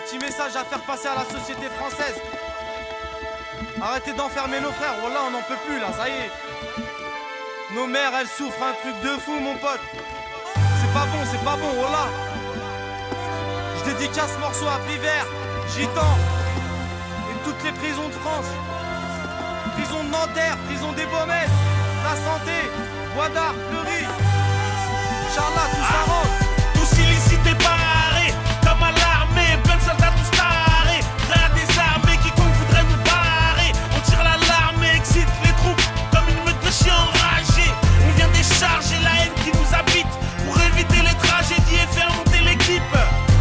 petit message à faire passer à la société française. Arrêtez d'enfermer nos frères, voilà, on n'en peut plus là, ça y est. Nos mères, elles souffrent un truc de fou, mon pote. C'est pas bon, voilà. Je dédicace ce morceau à Pivert, Gitan et toutes les prisons de France. Prison de Nanterre, prison des Baumettes, La Santé, Bois d'Arc, Fleury. Inch'Allah, tout ça rentre. Tous illicites et barrés, comme à l'armée, plein de soldats tous tarés. Prêts à désarmer, quiconque voudrait nous barrer. On tire l'alarme et excite les troupes comme une meute de chiens enragés. On vient décharger la haine qui nous habite pour éviter les tragédies et faire monter l'équipe.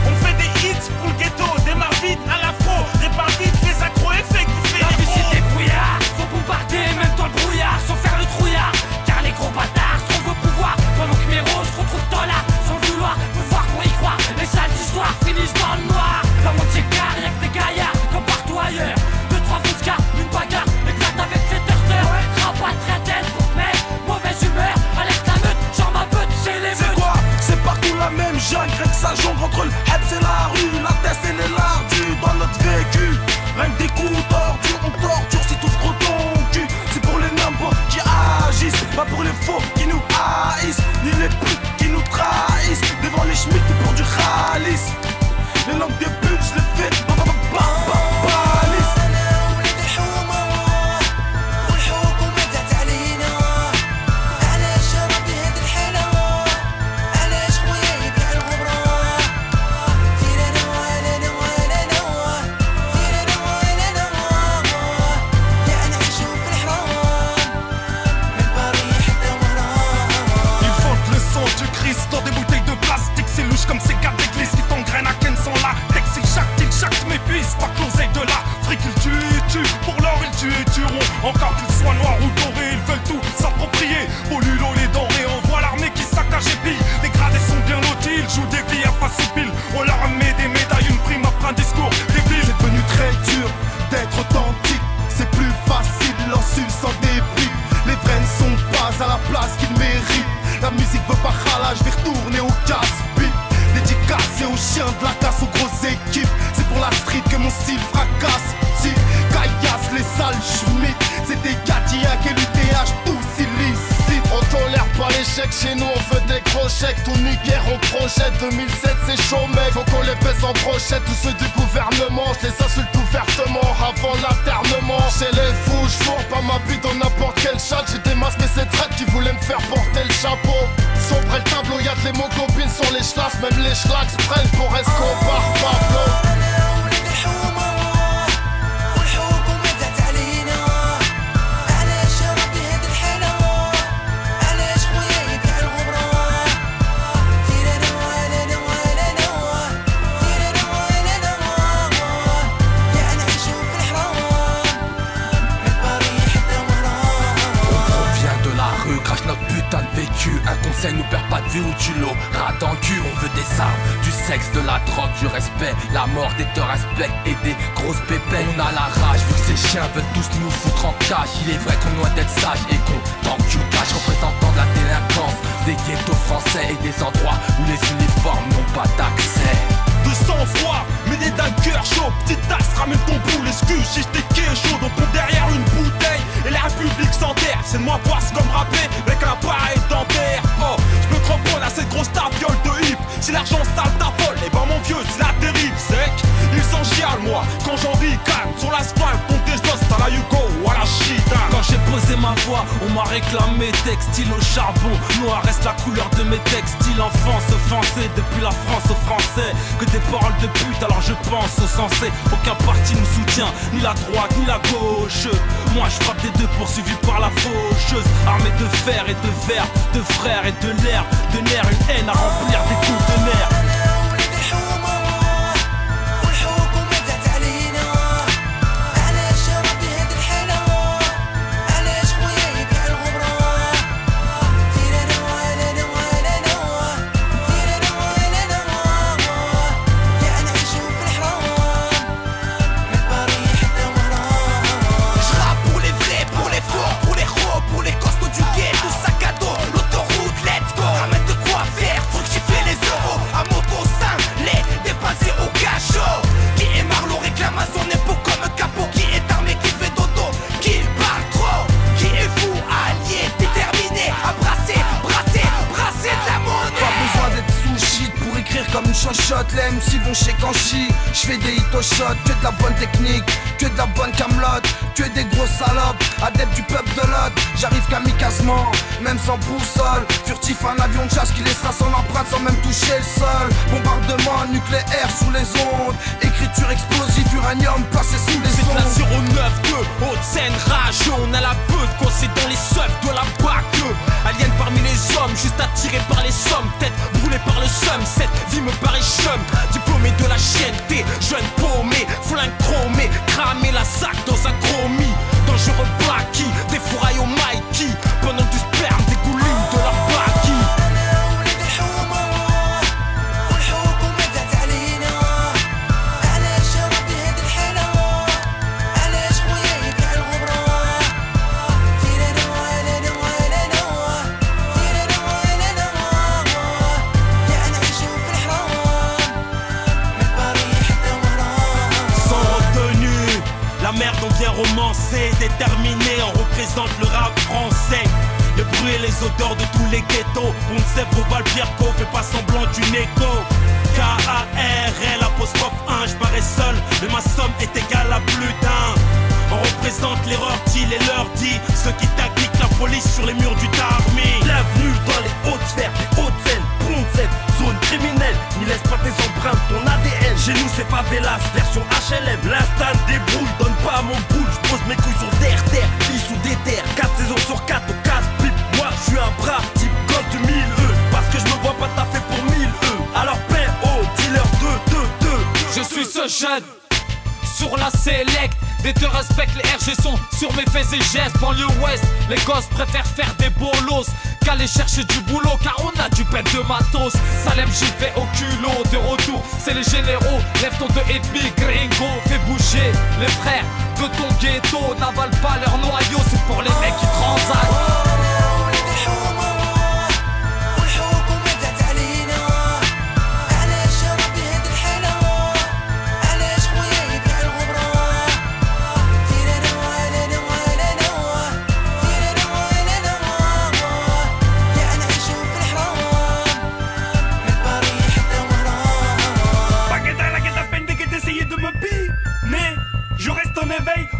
On fait des hits pour le ghetto, démarre vite à l'afro, répare vite les accro-effets qui fait la les vie c'est des brouillards, faut bombarder même dans le brouillard sans faire le trouillard. Car les gros bâtards se trouvent au pouvoir pendant que mes roses se retrouvent dans l'art sans vouloir pouvoir pour y croire. Les sales histoires finissent dans le noir. Dans mon checker, rien que des gaillards comme partout ailleurs. Deux, trois fuscas, une bagarre, éclate avec les turteurs. Rabat très tête pour mettre mauvaise humeur. Alerte la meute, genre ma beute, c'est les meutes. C'est quoi? C'est partout la même jungle, rien que ça jongle entre le Hebs et la rue. La tête et les lardus dans notre vécu. Rien que des coups tordus, on torture si tout se crotte ton cul. C'est pour les numbers qui agissent, pas pour les faux qui nous haïssent, ni les putes qui nous trahissent. Devant les schmitts pour du ralice. Les langues des putes, je les fais balise. Dans des bouteilles de plastique, c'est louche comme ces gars d'église qui t'engrainent à Ken sans latex. Ils jactent, m'épuisent, pas que l'oseille de l'Afrique. Ils tuent, pour l'or ils tueront. Encore qu'ils soient noirs ou dorés, ils veulent tout s'approprier. Polulo les denrées, on voit l'armée qui saccage et pille. Les gradés sont bien lotis, ils jouent des vies à face pile. On leur met des médailles, une prime après un discours débile. C'est devenu très dur d'être authentique. C'est plus facile, leur sans débit. Les vrais ne sont pas à la place qu'ils méritent. La musique veut pas râler, je vais retourner au casse-pipe. Dédicacé aux chiens de la casse, aux grosses équipes. C'est pour la street que mon style fracasse. Petit caillasse, les sales schmitt. C'est des gâtillacs et l'UTH, tous illicites. On tolère pas l'échec, chez nous on veut des gros chèques. Tout niquer on projette, 2007 c'est chaud mec. Faut qu'on les baisse en brochette, tous ceux du gouvernement. Je les insulte ouvertement avant l'internement. Chez les fous, j'fourre pas ma bite dans n'importe quel chat. J'ai démasqué ces traites qui voulaient me faire porter le chapeau. Sombre le tableau, y'a de l'hémoglobine sur les schlass. Même les schlags prennent pour Escobar Pablo. Un conseil nous perd pas de vue ou tu l'auras dans le cul. On veut des armes, du sexe, de la drogue, du respect. La mort des te respecte et des grosses pépelles. On a la rage vu que ces chiens veulent tous nous foutre en cage. Il est vrai qu'on est loin d'être sage et qu'on t'encule cache. Représentant de la délinquance, des ghettos français et des endroits où les uniformes n'ont pas d'accès. De sang-froid, mais des d'un cœur chaud. Petite tasse, ramène ton boule, excuse si j'étais chaud. Donc on derrière une bouteille et la République s'enterre. C'est de moi voir ce comme rapper avec un appareil dentaire. Oh, je me cramponne à cette grosse tafiole de hip. Si l'argent sale t'affole, et ben mon vieux, c'est la dérive sec. Il s'en chiale moi, quand j'en ricane sur l'asphalte, ton destin c'est à la Hugo ou à la shit. Quand j'ai posé ma voix, on m'a réclamé textile au charbon. Noir reste la couleur de mes textiles. Enfance offensée depuis la France aux Français. Que des paroles de pute, alors je pense au sensé. Aucun parti nous soutient, ni la droite ni la gauche. Moi je frappe des deux poursuivis par la faucheuse. Armé de fer et de verre, de frères et de l'air. De nerfs, une haine à remplir des conteneurs. Sac à dos, l'autoroute, let's go. Ramène de quoi faire, faut que j'y fais les euros. chochotte, les MC vont chez Kanchi. J'fais des hits au shot, que de la bonne technique, que de la bonne camelote, que des grosses salopes, adeptes du peuple de l'autre. J'arrive kamikazement, même sans boussole. Furtif, un avion de chasse qui laissera son empreinte sans même toucher le sol. Bombardement nucléaire sous les ondes, écriture explosive, uranium passé sous les ondes. C'est de la 09-2, Haute-Seine, rage, on a la peau coincée dans les seufs de la bac. Alien parmi les hommes, juste attiré par les sommes, tête brûlée par le seum. Cette vie me paraît chum, diplômé de la chienneté, jeune paumé, flingue chromé, cramé la sac dans un chromie. Dangereux Blacky, des fourrailles au Mikey, pendant du sperme, des goulines de la Baki. Romancé, déterminé, on représente le rap français. Le bruit et les odeurs de tous les ghettos. On ne sait pour Valpierco, fait pas semblant d'une écho. K-A-R-L apostrophe 1, je parais seul, mais ma somme est égale à plus d'un. On représente l'erreur dit, les leurs dit, ceux qui tactiquent la police sur les murs du Tarmi. Bienvenue dans les hautes sphères, les hautes scènes, Pontsène, zone criminelle. N'y laisse pas tes empreintes, ton ADN. Chez nous c'est favelas, version HLM. L'instinct débrouille, donne pas à mon boule. J'pose mes couilles sur terre, sous des terres. 4 saisons sur 4 au casse-pipe. Moi j'suis un brave type, gosse de 1000 E. Parce que je me vois pas taffer pour 1000 E. Alors paix au dealer 2. Je suis ce jeune sur la select. Dès te respecte, les RG sont sur mes faits et gestes. Banlieue ouest, les gosses préfèrent faire des bolos qu'aller chercher du boulot, car on a du pète de matos. Salem, j'y vais au culot, de retour, c'est les généraux. Lève ton 2,5, gringo, fais bouger les frères de ton ghetto. N'avale pas leur noyau, c'est pour les mecs qui transactent.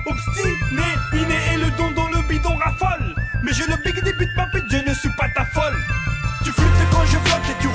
Obstiné, inné et le don dans le bidon raffole. Mais je le big débute ma pute, je ne suis pas ta folle. Tu flûtes quand je flotte et tu